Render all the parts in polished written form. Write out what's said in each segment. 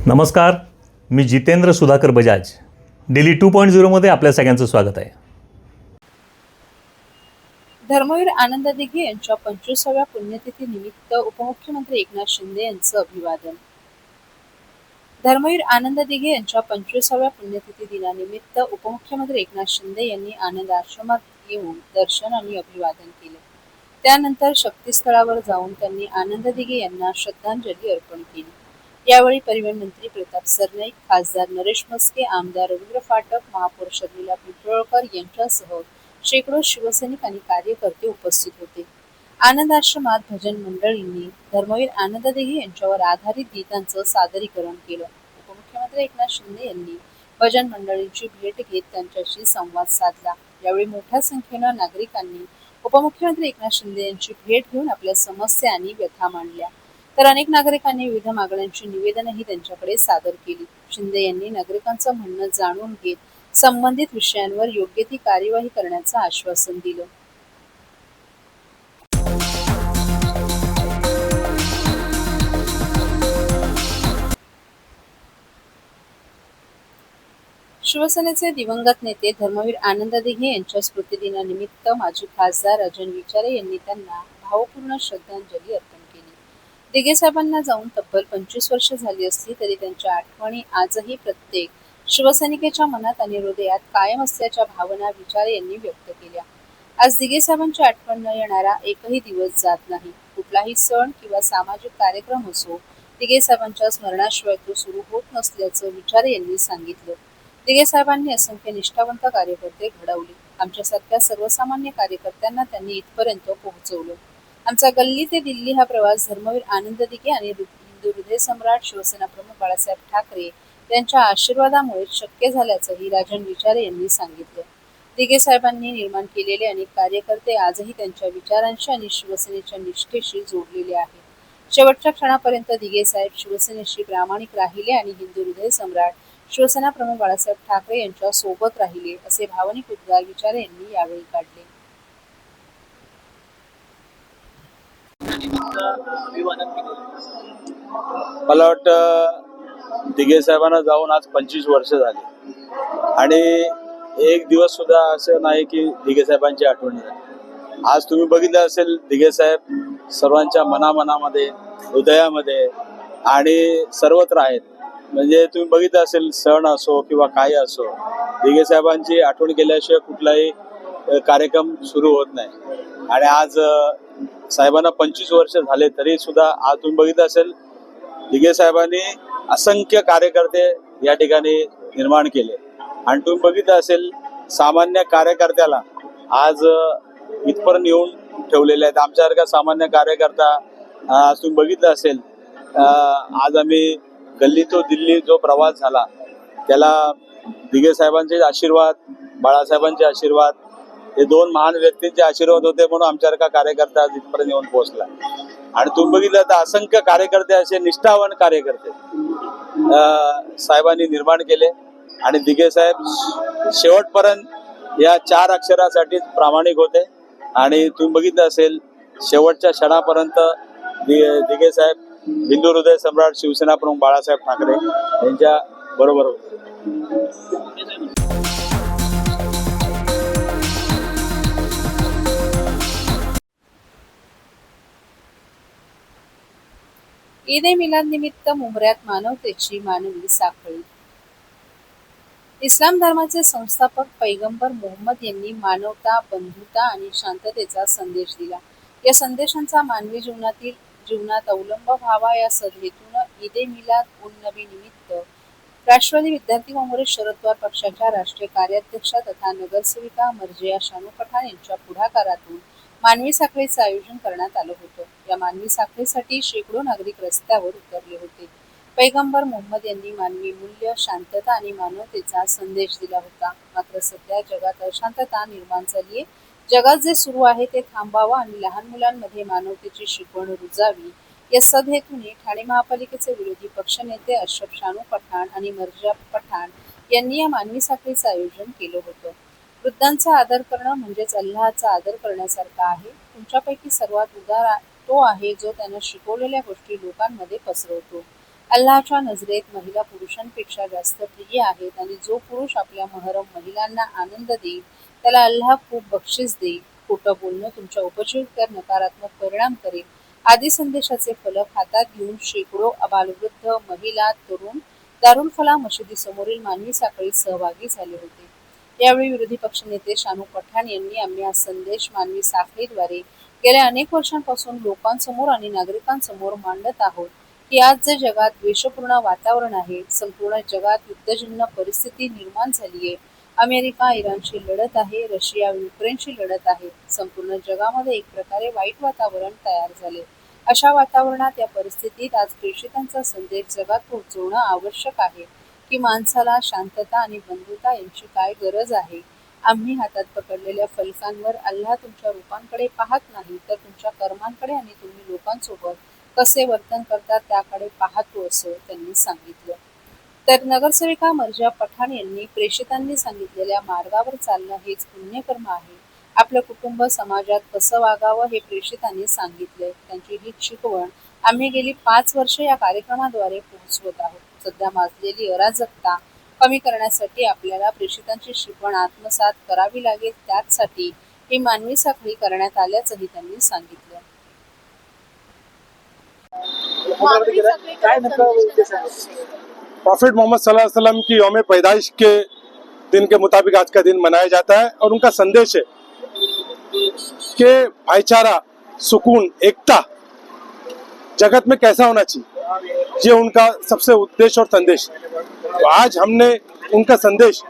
नमस्कार, मी जितेंद्र सुधाकर बजाज. डेली 2.0 मध्ये आपल्या सगळ्यांचं स्वागत आहे. धर्मवीर आनंद दिघे यांच्या 25व्या पुण्यतिथी निमित्त उपमुख्यमंत्री एकनाथ शिंदे यांचं अभिवादन. धर्मवीर आनंद दिघे यांच्या 25व्या पुण्यतिथी दिनानिमित्त उपमुख्यमंत्री एकनाथ शिंदे यांनी आनंद आश्रमात येऊन दर्शन आणि अभिवादन केले. त्यानंतर शक्तीस्थळावर जाऊन त्यांनी आनंद दिघे यांना श्रद्धांजली अर्पण केली. यावेळी परिवहन मंत्री प्रताप सरनाईक, खासदार नरेश म्हस्के, आमदार रवींद्र फाटक, महापौर शर्मिला पिंपळकर यांच्यासह शेकडो शिवसैनिक आणि कार्यकर्ते उपस्थित होते. आनंद आश्रमात भजन मंडळींनी धर्मवीर आनंद दिघे यांच्यावर आधारित गीतांचं सादरीकरण केलं. उपमुख्यमंत्री एकनाथ शिंदे यांनी भजन मंडळींची भेट घेत त्यांच्याशी संवाद साधला. यावेळी मोठ्या संख्येनं नागरिकांनी उपमुख्यमंत्री एकनाथ शिंदे यांची भेट घेऊन आपल्या समस्या आणि व्यथा मांडल्या. तर अनेक नागरिकांनी विविध मागण्यांची निवेदनही त्यांच्याकडे सादर केली. शिंदे यांनी नागरिकांचं म्हणणं जाणून घेत संबंधित विषयांवर योग्य ती कार्यवाही करण्याचं आश्वासन दिलं. शिवसेनेचे दिवंगत नेते धर्मवीर आनंद दिघे यांच्या स्मृतिदिनानिमित्त माजी खासदार राजन विचारे यांनी त्यांना भावपूर्ण श्रद्धांजली अर्पण केली. दिघे साहेबांना जाऊन तब्बल 25 वर्ष झाली असली तरी त्यांच्या आठवणी आजही प्रत्येक शिवसैनिकाच्या मनात आणि हृदयात कायम असल्याच्या भावना विचारे यांनी व्यक्त केल्या. आज दिघे साहेबांची आठवण न येणारा एकही दिवस जात नाही. कुठलाही सण किंवा सामाजिक कार्यक्रम असो, दिघे साहेबांच्या स्मरणाशिवाय तो सुरू होत नसल्याचं विचारे यांनी सांगितलं. दिघे साहेबांनी असंख्य निष्ठावंत कार्यकर्ते घडवले. आमच्यासारख्या सर्वसामान्य कार्यकर्त्यांना त्यांनी इथपर्यंत पोहोचवलं. आमचा गल्ली ते दिल्ली हा प्रवास धर्मवीर आनंद दिघे आणि हिंदू हृदय सम्राट शिवसेना प्रमुख बाळासाहेब ठाकरे यांच्या आशीर्वादामुळे शक्य झाल्याचंही राजन विचारे यांनी सांगितलं. दिघे साहेबांनी निर्माण केलेले अनेक कार्यकर्ते आजही त्यांच्या विचारांशी आणि शिवसेनेच्या निष्ठेशी जोडलेले आहेत. शेवटच्या क्षणापर्यंत दिघे साहेब शिवसेनेशी प्रामाणिक राहिले आणि हिंदू हृदय सम्राट शिवसेना प्रमुख बाळासाहेब ठाकरे यांच्या सोबत राहिले, असे भावनिक उद्गार विचारे यांनी यावेळी काढले. मला वाटतं दिघे साहेबांना जाऊन आज 25 वर्ष झाली आणि एक दिवस सुद्धा असं नाही की दिघे साहेबांची आठवण झाली. आज तुम्ही बघितलं असेल, दिघे साहेब सर्वांच्या मनामध्ये, हृदयामध्ये आणि सर्वत्र आहेत. म्हणजे तुम्ही बघितलं असेल, सण असो किंवा काही असो, दिघे साहेबांची आठवण केल्याशिवाय कुठलाही कार्यक्रम सुरू होत नाही. आणि आज साहेबांना 25 वर्ष झाले तरी सुद्धा आज तुम्ही बघितलं असेल, दिघे साहेबांनी असंख्य कार्यकर्ते या ठिकाणी निर्माण केले. आणि तुम्ही बघितलं असेल, सामान्य कार्यकर्त्याला आज इथपर्यंत येऊन ठेवलेले आहेत. आमच्यासारखा सामान्य कार्यकर्ता आज तुम्ही बघितलं असेल, आज आम्ही गल्ली तो दिल्ली जो प्रवास झाला त्याला दिघे साहेबांचे आशीर्वाद, बाळासाहेबांचे आशीर्वाद, हे दोन महान व्यक्तींचे आशीर्वाद होते म्हणून आमच्यासारखा कार्यकर्ता आज इथपर्यंत येऊन पोहोचला. आणि तुम्ही बघितलं तर असंख्य कार्यकर्ते, असे निष्ठावान कार्यकर्ते साहेबांनी निर्माण केले. आणि दिघे साहेब शेवटपर्यंत या 4 अक्षरासाठी प्रामाणिक होते. आणि तुम्ही बघितलं असेल, शेवटच्या क्षणापर्यंत दिघे साहेब हिंदू हृदय सम्राट शिवसेना प्रमुख बाळासाहेब ठाकरे यांच्या बरोबर होते. ईद ए मिलाद निमित्त मुंबऱ्यात मानवतेची मानवी साखळी. इस्लाम धर्माचे संस्थापक पैगंबर मोहम्मद यांनी मानवता, बंधुता आणि शांततेचा संदेश दिला. या संदेशांचा मानवी जीवनात अवलंब व्हावा या सदहेतून ईद ए मिलाद उन नबी निमित्त राष्ट्रवादी विद्यार्थी काँग्रेस शरद पवार पक्षाच्या राष्ट्रीय कार्याध्यक्षा तथा नगरसेविका मर्जिया शानू पठाण यांच्या पुढाकारातून मानवी साखळीचं आयोजन करण्यात आलं होतं. या मानवी साखळीसाठी शेकडो नागरिक रस्त्यावर उतरले होते. पैगंबर मोहम्मद यांनी मानवी मूल्य, शांतता आणि मानवतेचा संदेश दिला होता. मात्र सध्या जगात अशांतता निर्माण झालीये. जगात जे सुरू आहे ते थांबावं आणि लहान मुलांमध्ये मानवतेची शिकवण रुजावी या सदहेतूने ठाणे महापालिकेचे विरोधी पक्षनेते अशरफ शानू पठाण आणि मर्जिया पठाण यांनी या मानवी साखळीचं आयोजन केलं होतं. वृद्धांचा आदर करणं म्हणजेच अल्लाहचा आदर करण्यासारखं आहे. तुमच्यापैकी सर्वात उदार तो आहे जो त्यानं शिकवलेल्या गोष्टी लोकांमध्ये पसरवतो. अल्लाहच्या नजरेत महिला पुरुषांपेक्षा जास्त प्रिय आहेत आणि जो पुरुष आपल्या महरम महिलांना आनंद देईल त्याला अल्लाह खूप बक्षीस देईल. खोटं बोलणं तुमच्या उपजीविकेवर नकारात्मक परिणाम करेल आदी संदेशाचे फलक हातात घेऊन शेकडो अबालवृद्ध महिला तरुण दारुल फलाह मशिदीसमोरील मानवी साखळीत सहभागी झाले होते. यावेळी विरोधी पक्षनेते शानू पठाण यांनी आम्ही हा संदेश मानवी साखळीद्वारे गेल्या अनेक वर्षांपासून लोकांसमोर आणि नागरिकांसमोर मांडत आहोत की आज जे जगात द्वेषपूर्ण वातावरण आहे, संपूर्ण जगात युद्धजन्य परिस्थिती निर्माण झाली आहे. अमेरिका इराणशी लढत आहे, रशिया युक्रेनशी लढत आहे. संपूर्ण जगामध्ये एक प्रकारे वाईट वातावरण तयार झाले. अशा वातावरणात या परिस्थितीत आज प्रेषितांचा संदेश जगात पोहोचवणं आवश्यक आहे की माणसाला शांतता आणि बंधुता यांची काय गरज आहे. आम्ही हातात पकडलेल्या फलकांवर अल्लाह तुमच्या रूपांकडे पाहत नाही तर तुमच्या कर्मांकडे आणि तुम्ही लोकांसोबत कसे वर्तन करतात त्याकडे पाहतो असं त्यांनी सांगितलं. तर नगरसेविका मर्जिया पठाण यांनी प्रेषितांनी सांगितलेल्या मार्गावर चालणं हेच पुण्यकर्म आहे. आपलं कुटुंब समाजात कसं वागावं हे प्रेषितांनी सांगितलंय. त्यांची ही शिकवण आम्ही गेली 5 वर्ष या कार्यक्रमाद्वारे पोहोचवत आहोत. सध्या माजलेली अराजकता कमी करण्यासाठी आपल्याला प्रेषितांची शिकवण आत्मसात करावी लागेल. त्याचसाठी ही मानवी साखळी करण्यात आल्याचंही त्यांनी सांगितलं. प्रॉफिट मोहम्मद सल्लल्लाहु अलैहि वसल्लम की यौम पैदाइश के दिन के मुताबिक आज का दिन मनाया जाता है और उनका संदेश है कि भाईचारा, सुकून, एकता जगत में कैसा होना चाहिए, ये उनका सबसे उद्देश्य और संदेश है। तो आज हमने उनका संदेश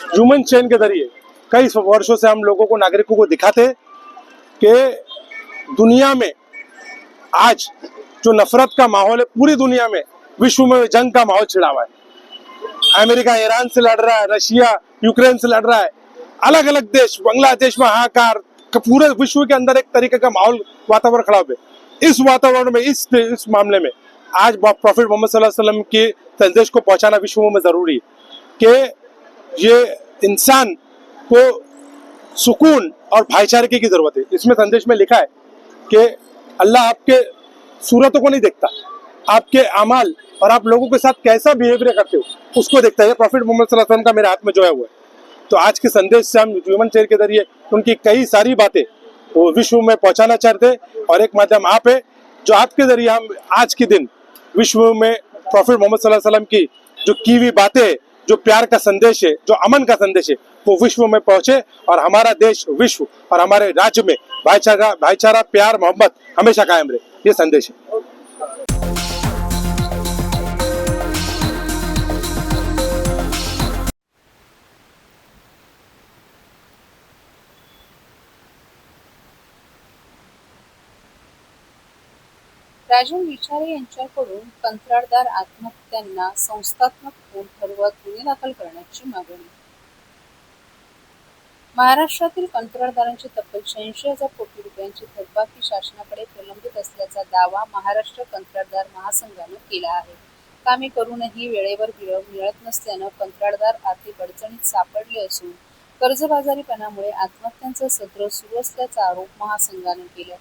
ह्यूमन चेन के जरिए कई वर्षों से हम लोगों को, नागरिकों को दिखाते कि दुनिया में आज जो नफरत का माहौल है, पूरी दुनिया में विश्व में जंग का माहौल छिड़ा हुआ है। अमेरिका ईरान से लड़ रहा है, रशिया यूक्रेन से लड़ रहा है, अलग अलग देश, बांग्लादेश में हाहाकार, पूरे विश्व के अंदर एक तरीके का माहौल, वातावरण खड़ा हुआ है। इस वातावरण में, इस मामले में आज प्रॉफिट मोहम्मद सल्लल्लाहु अलैहि वसल्लम के संदेश को पहुंचाना विश्व में जरूरी है कि ये इंसान को सुकून और भाईचारे की जरूरत है। इसमें संदेश में लिखा है कि अल्लाह आपके सूरतों को नहीं देखता, आपके अमाल और आप लोगों के साथ कैसा बिहेवियर करते हो उसको देखता है। प्रॉफिट मोहम्मद सल्लल्लाहु अलैहि वसल्लम का मेरे हाथ में जो है वो है। तो आज के संदेश से हम ह्यूमन चेयर के जरिए उनकी कई सारी बातें वो विश्व में पहुंचाना चाहते हैं और एक माध्यम आप है जो आपके जरिए हम आज के दिन विश्व में प्रॉफिट मोहम्मद सल्लल्लाहु अलैहि वसल्लम की जो की हुई बातें, जो प्यार का संदेश है, जो अमन का संदेश है, वो विश्व में पहुंचे और हमारा देश, विश्व और हमारे राज्य में भाईचारा, प्यार, मोहब्बत हमेशा कायम रहे, ये संदेश है। राजन विचारे यांच्याकडून कंत्राटदार आत्महत्यांना संस्थात्मक खून ठरवत गुन्हे दाखल करण्याची मागणी. महाराष्ट्रातील कंत्राटदारांची तब्बल 86,000 कोटी रुपयांची थकबाकी शासनाकडे प्रलंबित असल्याचा दावा महाराष्ट्र कंत्राटदार महासंघानं केला आहे. कामे करूनही वेळेवर मिळत नसल्यानं कंत्राटदार आर्थिक अडचणीत सापडले असून कर्जबाजारीपणामुळे आत्महत्यांचं सत्र सुरू असल्याचा आरोप महासंघानं केला.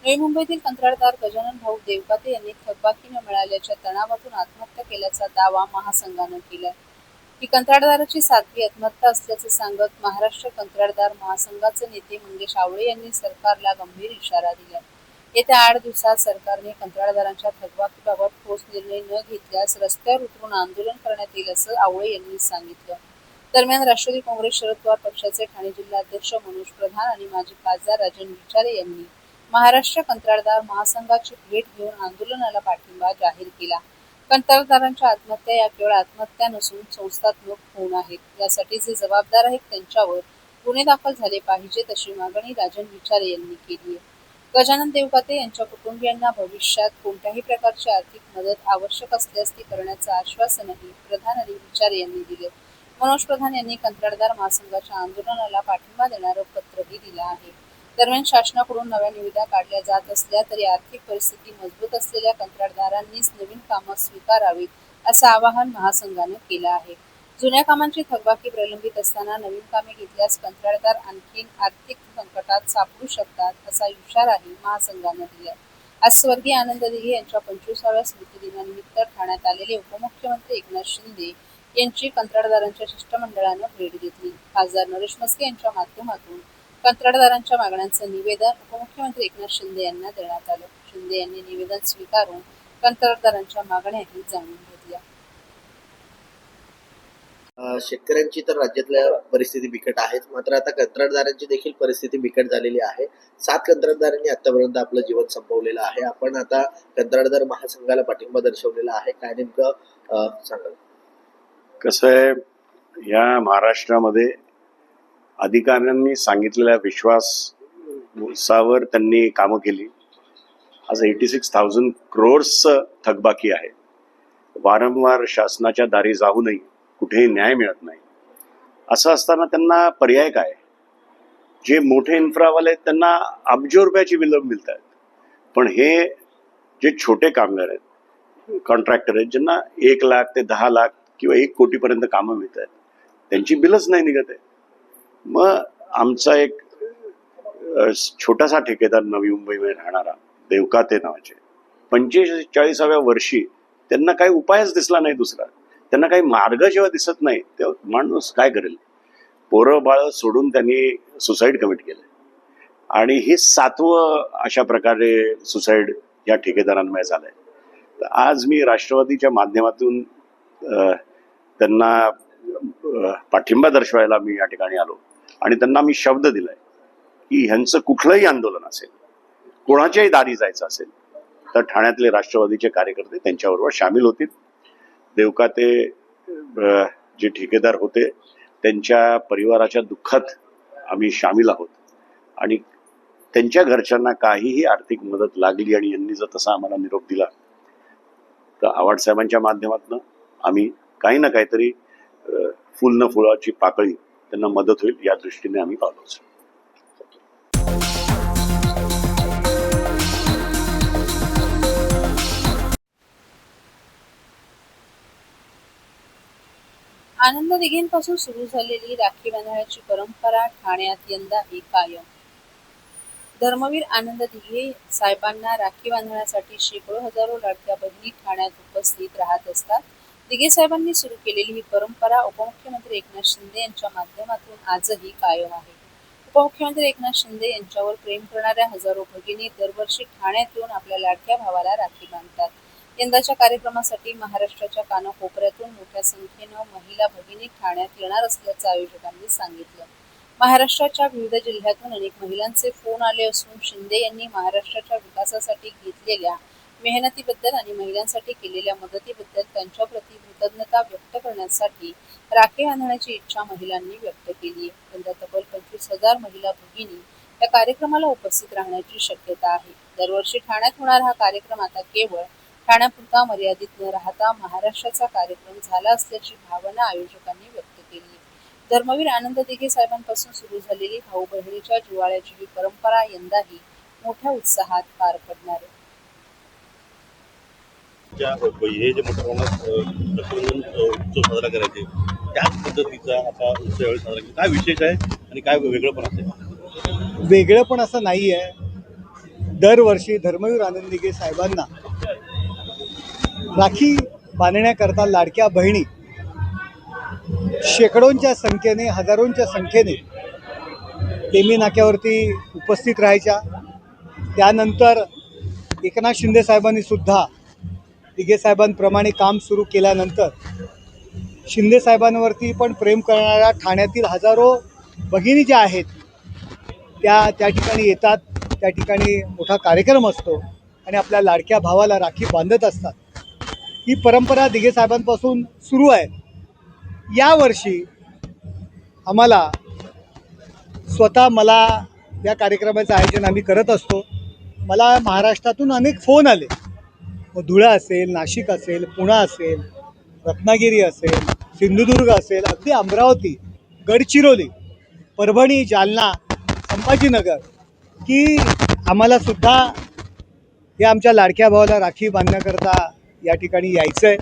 नवी मुंबईतील कंत्राटदार गजानन भाऊ देवकाते यांनी थकबाकी न मिळाल्याच्या तणावातून आत्महत्या केल्याचा दावा महासंघानं केलाय. ही कंत्राटदाराची 7वी आत्महत्या असल्याचे सांगत महाराष्ट्र कंत्राटदार महासंघाचे नेते मंगेश आवळे यांनी सरकारला गंभीर इशारा दिलाय. येत्या 8 दिवसात सरकारने कंत्राटदारांच्या थकबाकीबाबत ठोस निर्णय न घेतल्यास रस्त्यावर उतरून आंदोलन करण्यात येईल असं आवळे यांनी सांगितलं. दरम्यान राष्ट्रवादी काँग्रेस शरद पवार पक्षाचे ठाणे जिल्हाध्यक्ष मनोज प्रधान आणि माजी खासदार राजन विचारे यांनी महाराष्ट्र कंत्राटदार महासंघाची भेट घेऊन आंदोलनाला पाठिंबा जाहीर केला. कंत्राटदारांच्या आत्महत्या या केवळ आत्महत्या नसून संस्थात्मक खून आहेत. यासाठी जे जबाबदार आहेत त्यांच्यावर गुन्हे दाखल झाले पाहिजेत अशी मागणी राजन विचारे यांनी केली आहे. गजानन देवकाते यांच्या कुटुंबियांना भविष्यात कोणत्याही प्रकारची आर्थिक मदत आवश्यक असल्यास ती करण्याचं आश्वासनही प्रधान आणि विचारे यांनी दिले. मनोज प्रधान यांनी कंत्राटदार महासंघाच्या आंदोलनाला पाठिंबा देणारं पत्रही दिलं आहे. दरम्यान शासनाकडून नव्या निविदा काढल्या जात असल्या तरी आर्थिक परिस्थिती मजबूत असलेल्या कंत्राटदारांनीच नवीन कामं स्वीकारावीत असं आवाहन महासंघानं केलं आहे. जुन्या कामांची थकबाकी प्रलंबित असताना नवीन कामे घेतल्यास कंत्राटदार आणखी आर्थिक संकटात सापडू शकतात असा इशाराही महासंघानं दिलाय. आज स्वर्गीय आनंद दिघे यांच्या 25व्या स्मृतिदिनानिमित्त ठाण्यात आलेले उपमुख्यमंत्री एकनाथ शिंदे यांची कंत्राटदारांच्या शिष्टमंडळानं भेट घेतली. खासदार नरेश म्हस्के यांच्या माध्यमातून कंत्राटदारांच्या मागण्यांचं निवेदन उपमुख्यमंत्री एकनाथ शिंदे यांना देण्यात आलं. शिंदे यांनी निवेदन स्वीकारून कंत्राटदारांच्या मागण्याही जाणून घेतल्या. शेतकऱ्यांची तर राज्यातल्या परिस्थिती बिकट आहेच, मात्र आता कंत्राटदारांची देखील परिस्थिती बिकट झालेली आहे. 7 कंत्राटदारांनी आतापर्यंत आपलं जीवन संपवलेलं आहे. आपण आता कंत्राटदार महासंघाला पाठिंबा दर्शवलेला आहे. काय नेमकं सांगाल? कसं आहे, या महाराष्ट्रामध्ये अधिकाऱ्यांनी सांगितलेल्या विश्वासावर त्यांनी कामं केली. आज 86,000 crores थकबाकी आहे. वारंवार शासनाच्या दारी जाऊनही कुठेही न्याय मिळत नाही. असं असताना त्यांना पर्याय काय? जे मोठे इन्फ्रावाले आहेत त्यांना अब्जो रुपयाची बिलं मिळत आहेत, पण हे जे छोटे कामगार आहेत, कॉन्ट्रॅक्टर आहेत, ज्यांना 1 लाख ते 10 लाख किंवा 1 कोटीपर्यंत कामं मिळत आहेत, त्यांची बिलच नाही निघत आहे. मग आमचा एक छोटासा ठेकेदार नवी मुंबईमध्ये राहणारा देवकाते नावाचे 45व्या वर्षी त्यांना काही उपायच दिसला नाही दुसरा. त्यांना काही मार्ग जेव्हा दिसत नाही तेव्हा माणूस काय करेल? पोरं बाळ सोडून त्यांनी सुसाईड कमिट केलं आणि हे 7वं अशा प्रकारे सुसाईड या ठेकेदारांमुळे झालंय. तर आज मी राष्ट्रवादीच्या माध्यमातून त्यांना पाठिंबा दर्शवायला मी या ठिकाणी आलो आणि त्यांना मी शब्द दिलाय की ह्यांचं कुठलंही आंदोलन असेल, कोणाच्याही दारी जायचं असेल तर ठाण्यातले राष्ट्रवादीचे कार्यकर्ते त्यांच्याबरोबर सामील होतील. देवकाते जे ठेकेदार होते त्यांच्या परिवाराच्या दुःखात आम्ही सामील आहोत आणि त्यांच्या घरच्यांना काहीही आर्थिक मदत लागली आणि यांनी जर तसा आम्हाला निरोप दिला तर आव्हाड साहेबांच्या माध्यमातून आम्ही काही ना काहीतरी फुल न फुलाची पाकळी त्यांना मदत होईल या दृष्टीने आम्ही पावलोच. आनंद दिघेंपासून सुरू झालेली राखी बांधण्याची परंपरा ठाण्यात यंदाही कायम. धर्मवीर आनंद दिघे साहेबांना राखी बांधण्यासाठी शेकडो हजारो लाडक्या बहिणी ठाण्यात उपस्थित राहत असतात. दिघे साहेबांनी सुरू केलेली ही परंपरा उपमुख्यमंत्री एकनाथ शिंदे यांच्या माध्यमातून आजही कायम आहे. उपमुख्यमंत्री एकनाथ शिंदे यांच्यावर प्रेम करणाऱ्या हजारो भगिनी दरवर्षी ठाण्यात येऊन आपल्या लाडक्या भावाला राखी बांधतात. यंदाच्या कार्यक्रमासाठी महाराष्ट्राच्या कानाकोपऱ्यातून मोठ्या संख्येनं महिला भगिनी ठाण्यात येणार असल्याचं आयोजकांनी सांगितलं. महाराष्ट्राच्या विविध जिल्ह्यातून अनेक महिलांचे फोन आले असून शिंदे यांनी महाराष्ट्राच्या विकासासाठी घेतलेल्या मेहनतीबद्दल आणि महिलांसाठी केलेल्या मदतीबद्दल त्यांच्याप्रती कृतज्ञता व्यक्त करण्यासाठी राखी बांधण्याची इच्छा महिलांनी व्यक्त केली आहे. यंदा तब्बल 25,000 महिला भगिनी या कार्यक्रमाला उपस्थित राहण्याची शक्यता आहे. दरवर्षी ठाण्यात होणारा हा कार्यक्रम आता केवळ ठाण्यापुरता मर्यादित न राहता महाराष्ट्राचा कार्यक्रम झाला असल्याची भावना आयोजकांनी व्यक्त केली आहे. धर्मवीर आनंद दिघे साहेबांपासून सुरू झालेली भाऊ बहिणीच्या जिव्हाळ्याची ही परंपरा यंदाही मोठ्या उत्साहात पार पडणार आहे. हे जे मोठ्या प्रमाणात रक्षाबंधन उत्सव साजरा करायचे त्याच पद्धतीचा आता उत्सव यावेळी साजरा केला. काय विशेष आहे आणि काय वेगळं पण असेल? वेगळं पण असं नाही आहे. दरवर्षी धर्मवीर आनंद दिघे साहेबांना राखी बांधण्याकरता लाडक्या बहिणी शेकडोंच्या संख्येने, हजारोंच्या संख्येने तेमी नाक्यावरती उपस्थित राहायच्या. त्यानंतर एकनाथ शिंदे साहेबांनी सुद्धा दिघे साहेबांप्रमाणे काम सुरू केल्यानंतर शिंदे साहेबांवरती पण प्रेम करणाऱ्या ठाण्यातील हजारो भगिनी ज्या आहेत त्या ठिकाणी येतात. त्या ठिकाणी मोठा कार्यक्रम असतो आणि आपल्या लाडक्या भावाला राखी बांधत असतात. ही परंपरा दिघे साहेबांपासून सुरू आहे. यावर्षी आम्हाला मला या कार्यक्रमाचं आयोजन आम्ही करत असतो. मला महाराष्ट्रातून अनेक फोन आले. मग धुळे असेल, नाशिक असेल, पुणे असेल, रत्नागिरी असेल, सिंधुदुर्ग असेल, अगदी अमरावती, गडचिरोली, परभणी, जालना, संभाजीनगर की आम्हाला सुद्धा हे आमच्या लाडक्या भावाला राखी बांधण्याकरता या ठिकाणी यायचं आहे.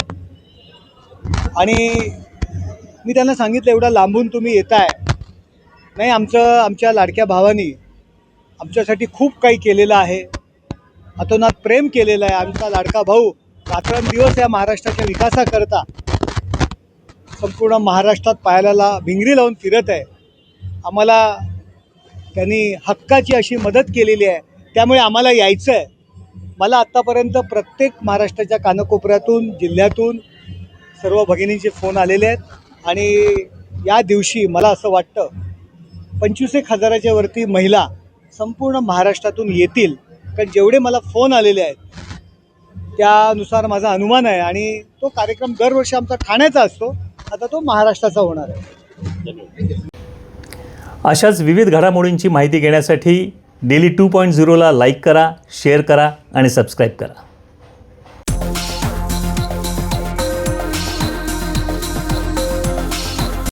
आणि मी त्यांना सांगितलं एवढा लांबून तुम्ही येताय. नाही, आमच्या लाडक्या भावानी आमच्यासाठी खूप काही केलेलं आहे. अतोनात प्रेम केलेलं आहे. आमचा लाडका भाऊ रात्रंदिवस या महाराष्ट्राच्या विकासाकरता संपूर्ण महाराष्ट्रात पायाला भिंगरी लावून फिरत आहे. आम्हाला त्यांनी हक्काची अशी मदत केलेली आहे, त्यामुळे आम्हाला यायचं आहे. मला आत्तापर्यंत प्रत्येक महाराष्ट्राच्या कानाकोपऱ्यातून, जिल्ह्यातून सर्व भगिनींचे फोन आलेले आहेत आणि या दिवशी मला असं वाटतं 25,000 वरती महिला संपूर्ण महाराष्ट्रातून येतील, कारण जेवढे मला फोन आलेले आहेत त्यानुसार माझा अनुमान आहे. आणि तो कार्यक्रम दरवर्षी आमचा ठाण्याचा असतो, आता तो महाराष्ट्राचा होणार आहे. अशाच विविध घडामोडींची माहिती घेण्यासाठी डेली 2.0ला लाईक करा, शेअर करा आणि सबस्क्राईब करा.